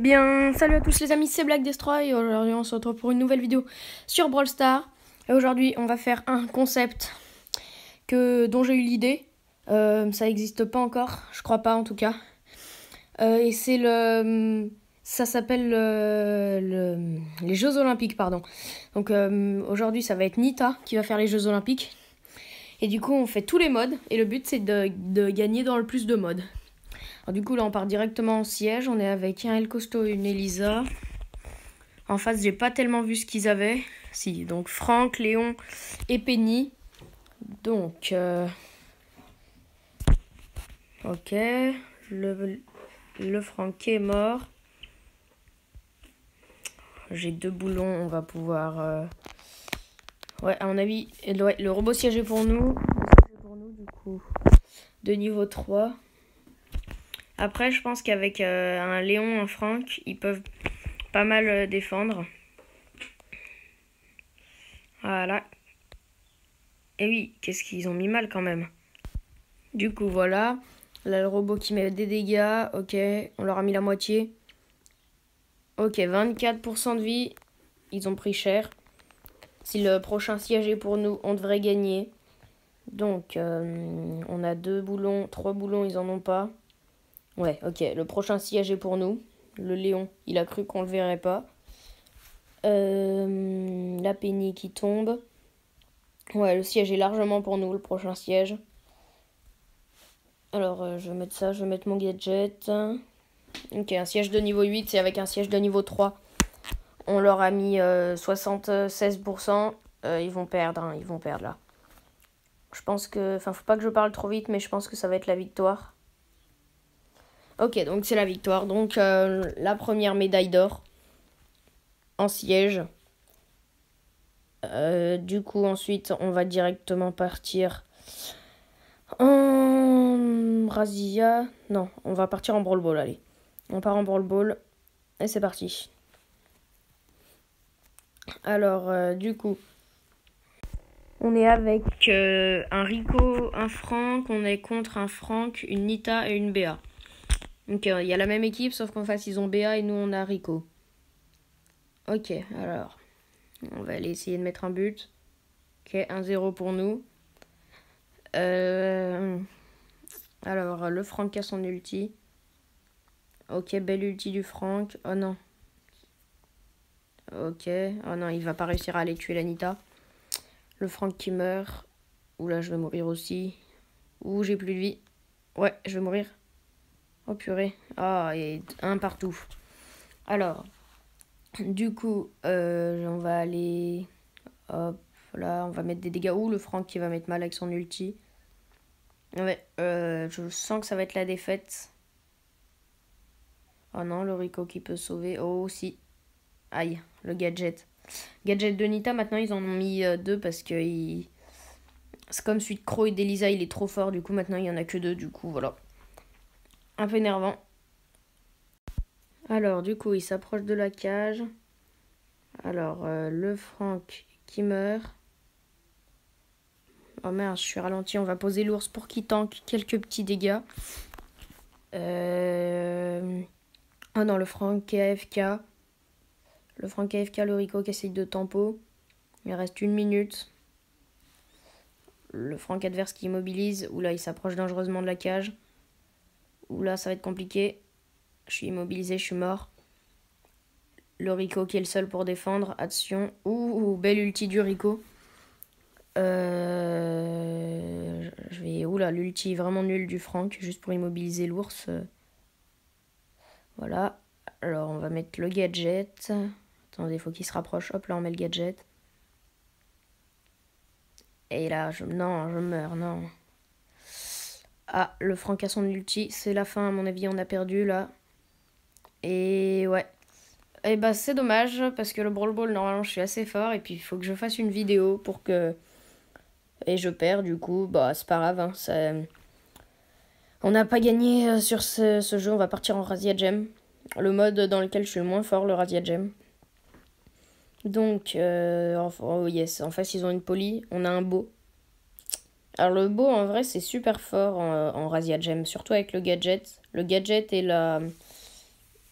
bien, salut à tous les amis, c'est Black Destroy et aujourd'hui on se retrouve pour une nouvelle vidéo sur Brawl Stars. Et aujourd'hui on va faire un concept dont j'ai eu l'idée. Ça n'existe pas encore, je crois pas en tout cas. Et c'est ça s'appelle les Jeux Olympiques, pardon. Donc aujourd'hui ça va être Nita qui va faire les Jeux Olympiques. Et du coup on fait tous les modes et le but c'est de gagner dans le plus de modes. Alors, du coup, là, on part directement en siège. On est avec un El Costo et une Elisa. En face, j'ai pas tellement vu ce qu'ils avaient. Si, donc Franck, Léon et Penny. Donc, ok. Le Franck est mort. J'ai 2 boulons. On va pouvoir... Ouais, à mon avis, le robot siégé pour nous. Du coup, de niveau 3. Après, je pense qu'avec un Léon, un Franck, ils peuvent pas mal défendre. Voilà. Et oui, qu'est-ce qu'ils ont mis mal quand même. Du coup, voilà. Là, le robot qui met des dégâts. Ok, on leur a mis la moitié. Ok, 24% de vie. Ils ont pris cher. Si le prochain siège est pour nous, on devrait gagner. Donc, on a 2 boulons, 3 boulons, ils en ont pas. Ouais, ok, le prochain siège est pour nous. Le Léon, il a cru qu'on le verrait pas. La Penny qui tombe. Ouais, le siège est largement pour nous, le prochain siège. Alors, je vais mettre ça, je vais mettre mon gadget. Ok, un siège de niveau 8, c'est avec un siège de niveau 3. On leur a mis 76%. Ils vont perdre, hein, ils vont perdre là. Je pense que... Enfin, faut pas que je parle trop vite, mais je pense que ça va être la victoire. Ok, donc c'est la victoire. Donc, la première médaille d'or en siège. Du coup, ensuite, on va directement partir en Razia. Non, on va partir en Brawl Ball, allez. On part en Brawl Ball. Et c'est parti. Alors, du coup, on est avec un Rico, un Franck. On est contre un Franck, une Nita et une Béa. Donc, il y a la même équipe, sauf qu'en face, ils ont Béa et nous, on a Rico. Ok, alors, on va aller essayer de mettre un but. Ok, 1-0 pour nous. Alors, le Franck a son ulti. Ok, belle ulti du Franck. Oh non. Ok. Oh non, il va pas réussir à aller tuer l'Anita. Le Franck qui meurt. Oula, je vais mourir aussi. Ouh, j'ai plus de vie. Ouais, je vais mourir. Oh purée. Ah, et un partout. Alors, du coup, on va aller... Hop, là, on va mettre des dégâts. Ouh, le Franck qui va mettre mal avec son ulti. Ouais, je sens que ça va être la défaite. Oh non, le Rico qui peut sauver. Oh, si. Aïe, le gadget. Gadget de Nita, maintenant, ils en ont mis 2 parce que c'est comme celui de Crow et d'Elisa, il est trop fort. Du coup, maintenant, il n'y en a que 2. Du coup, voilà. Un peu énervant. Alors, du coup, il s'approche de la cage. Alors, le Franck qui meurt. Oh merde, je suis ralenti. On va poser l'ours pour qu'il tank quelques petits dégâts. Oh non, le Franck qui est AFK. Le Franck AFK, le Rico qui essaye de tempo. Il reste 1 minute. Le Franck adverse qui immobilise. Oula, il s'approche dangereusement de la cage. Oula, ça va être compliqué. Je suis immobilisé, je suis mort. Le Rico qui est le seul pour défendre. Attention. Ouh, belle ulti du Rico. Oula, l'ulti vraiment nul du Franck. Juste pour immobiliser l'ours. Voilà. Alors, on va mettre le gadget. Attendez, il faut qu'il se rapproche. Hop, là, on met le gadget. Et là, non, je meurs, non. Ah, le Franck a son ulti. C'est la fin, à mon avis, on a perdu, là. Et ouais. Et bah, c'est dommage, parce que le Brawl Ball, normalement, je suis assez fort. Et puis, il faut que je fasse une vidéo pour que... Et je perds, du coup. Bah, c'est pas grave, hein. On n'a pas gagné sur ce jeu. On va partir en Razia Gem. Le mode dans lequel je suis le moins fort, le Razia Gem. Donc, oh yes, en face, ils ont une Polly. On a un Beau. Alors, le Beau, en vrai, c'est super fort en Razia Gem. Surtout avec le gadget. Le gadget et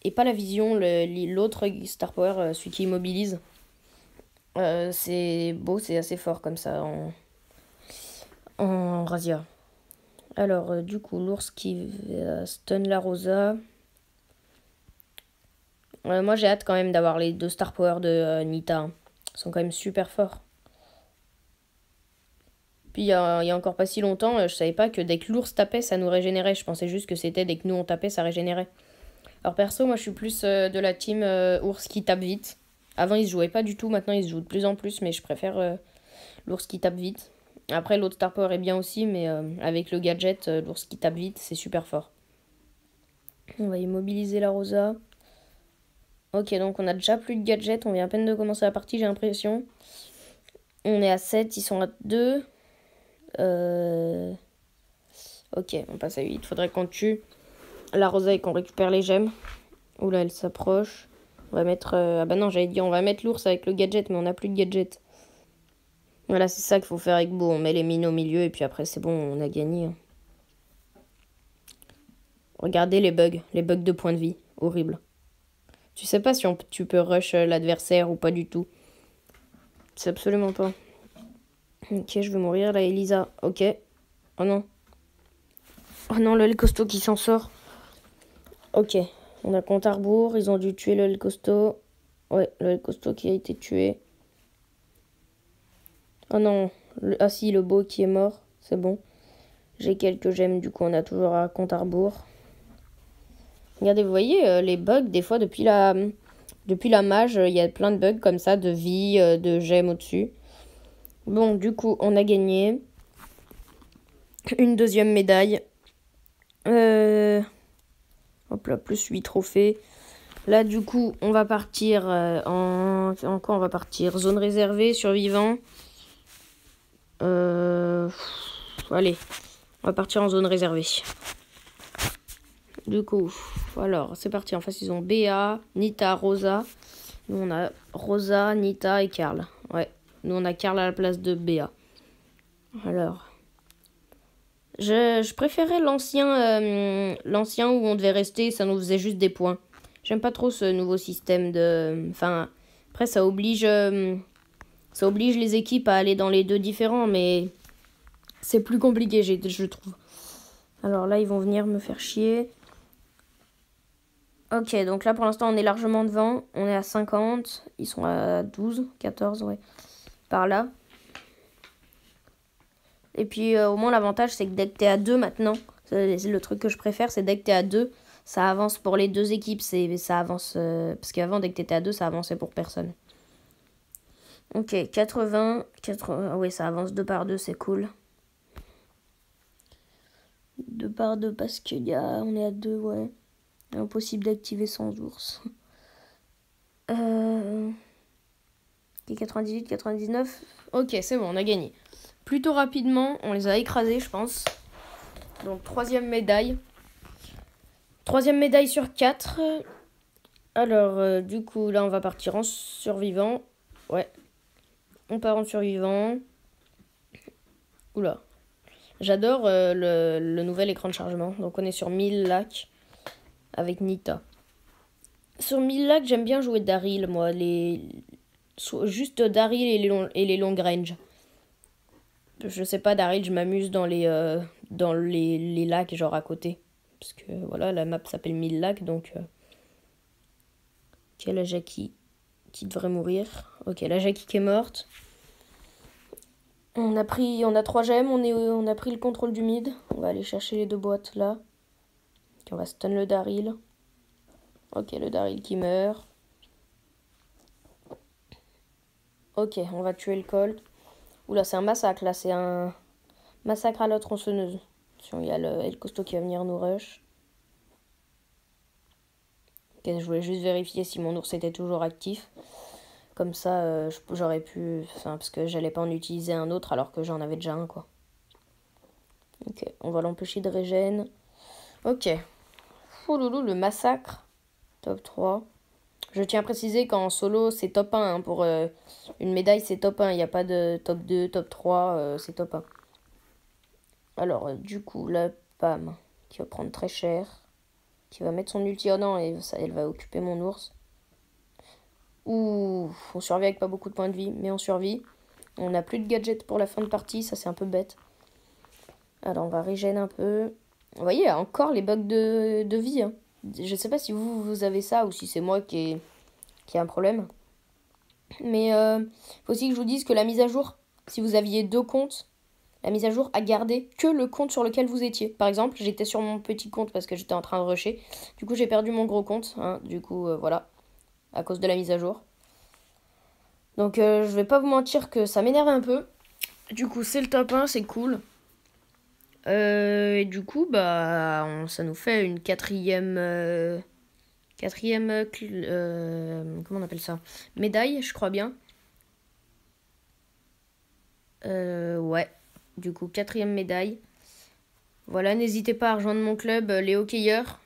Et pas la vision, l'autre Star Power, celui qui immobilise. C'est beau, c'est assez fort comme ça en Razia. Alors, du coup, l'ours qui stun la Rosa. Moi, j'ai hâte quand même d'avoir les 2 Star Power de Nita, hein. Ils sont quand même super forts. Puis, il y a encore pas si longtemps, je savais pas que dès que l'ours tapait, ça nous régénérait. Je pensais juste que c'était dès que nous on tapait, ça régénérait. Alors, perso, moi, je suis plus de la team ours qui tape vite. Avant, il se jouait pas du tout. Maintenant, il se joue de plus en plus, mais je préfère l'ours qui tape vite. Après, l'autre Star Power est bien aussi, mais avec le gadget, l'ours qui tape vite, c'est super fort. On va immobiliser la Rosa. Ok, donc on a déjà plus de gadgets. On vient à peine de commencer la partie, j'ai l'impression. On est à 7, ils sont à 2. Ok, on passe à 8. Faudrait qu'on tue la Rosa et qu'on récupère les gemmes. Oula, elle s'approche. On va mettre... Ah bah non, j'allais dire on va mettre l'ours avec le gadget, mais on n'a plus de gadget. Voilà, c'est ça qu'il faut faire avec Beau. On met les mines au milieu et puis après c'est bon, on a gagné. Regardez les bugs de point de vie. Horrible. Tu sais pas si tu peux rush l'adversaire ou pas du tout. C'est absolument pas. Ok, je vais mourir là, Elisa. Ok. Oh non. Oh non, le costaud qui s'en sort. Ok. On a compte à rebours. Ils ont dû tuer le costaud. Ouais, le costaud qui a été tué. Oh non. Ah si, le beau qui est mort. C'est bon. J'ai quelques gemmes, du coup on a toujours un compte à rebours. Regardez, vous voyez les bugs, des fois depuis la mage, il y a plein de bugs comme ça, de vie, de gemmes au-dessus. Bon, du coup, on a gagné une 2e médaille. Hop là, plus 8 trophées. Là, du coup, on va partir en quoi on va partir? Zone réservée, survivant. Allez, on va partir en zone réservée. Du coup, alors, c'est parti. En face, ils ont Béa, Nita, Rosa. Nous, on a Rosa, Nita et Karl. Ouais, nous, on a Karl à la place de Béa. Alors, je préférais l'ancien où on devait rester, ça nous faisait juste des points. J'aime pas trop ce nouveau système de... Enfin, après, ça oblige les équipes à aller dans les 2 différents, mais c'est plus compliqué, je trouve. Alors là, ils vont venir me faire chier. Ok, donc là, pour l'instant, on est largement devant. On est à 50. Ils sont à 12, 14, ouais. Par là. Et puis, au moins, l'avantage, c'est que dès que t'es à 2 maintenant, c'est le truc que je préfère, c'est dès que t'es à 2, ça avance pour les 2 équipes. Ça avance... parce qu'avant, dès que t'étais à 2, ça avançait pour personne. Ok, 80. Ah oui, ça avance 2 par 2, c'est cool. 2 par 2 parce qu'on est à 2, ouais. Impossible d'activer sans ours. 98, 99. Ok, c'est bon, on a gagné. Plutôt rapidement, on les a écrasés, je pense. Donc, 3e médaille. 3e médaille sur 4. Alors, du coup, là, on va partir en survivant. Ouais. On part en survivant. Oula. J'adore le nouvel écran de chargement. Donc, on est sur 1000 lacs avec Nita. Sur 1000 lacs, j'aime bien jouer Daryl, moi. Juste Daryl et les long range. Je sais pas, Daryl, je m'amuse dans les lacs, genre à côté. Parce que voilà, la map s'appelle 1000 lacs, donc... Ok, la Jackie qui devrait mourir. Ok, la Jackie qui est morte. On a 3 gemmes, on a pris le contrôle du mid. On va aller chercher les 2 boîtes là. Ok, on va stun le Daryl. Ok, le Daryl qui meurt. Ok, on va tuer le Colt. Oula, c'est un massacre là, c'est un massacre à la tronçonneuse. Il y a le costaud qui va venir nous rush. Ok, je voulais juste vérifier si mon ours était toujours actif. Comme ça, j'aurais pu... Enfin, parce que j'allais pas en utiliser un autre alors que j'en avais déjà un, quoi. Ok, on va l'empêcher de régène. Ok. Fouloulou, le massacre. Top 3. Je tiens à préciser qu'en solo, c'est top 1. Hein, pour une médaille, c'est top 1. Il n'y a pas de top 2, top 3. C'est top 1. Alors, du coup, la Pam qui va prendre très cher. qui va mettre son ulti. Oh non, et ça, elle va occuper mon ours. Ouh, on survit avec pas beaucoup de points de vie, mais on survit. On n'a plus de gadgets pour la fin de partie, ça c'est un peu bête. Alors on va régénérer un peu. Vous voyez, il y a encore les bugs de vie. Hein. Je sais pas si vous avez ça ou si c'est moi qui ai un problème. Mais faut aussi que je vous dise que la mise à jour, si vous aviez 2 comptes, la mise à jour a gardé que le compte sur lequel vous étiez. Par exemple, j'étais sur mon petit compte parce que j'étais en train de rusher. Du coup, j'ai perdu mon gros compte. Hein. Du coup, voilà. À cause de la mise à jour. Donc, je vais pas vous mentir que ça m'énerve un peu. Du coup, c'est le top 1, c'est cool. Et du coup, bah, ça nous fait une quatrième... comment on appelle ça? Médaille, je crois bien. Ouais. Du coup, 4e médaille. Voilà, n'hésitez pas à rejoindre mon club, les hockeyeurs.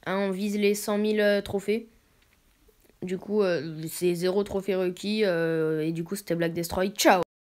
Hein, on vise les 100 000 trophées. Du coup, c'est 0 trophée requis. Et du coup, c'était Black Destroy. Ciao!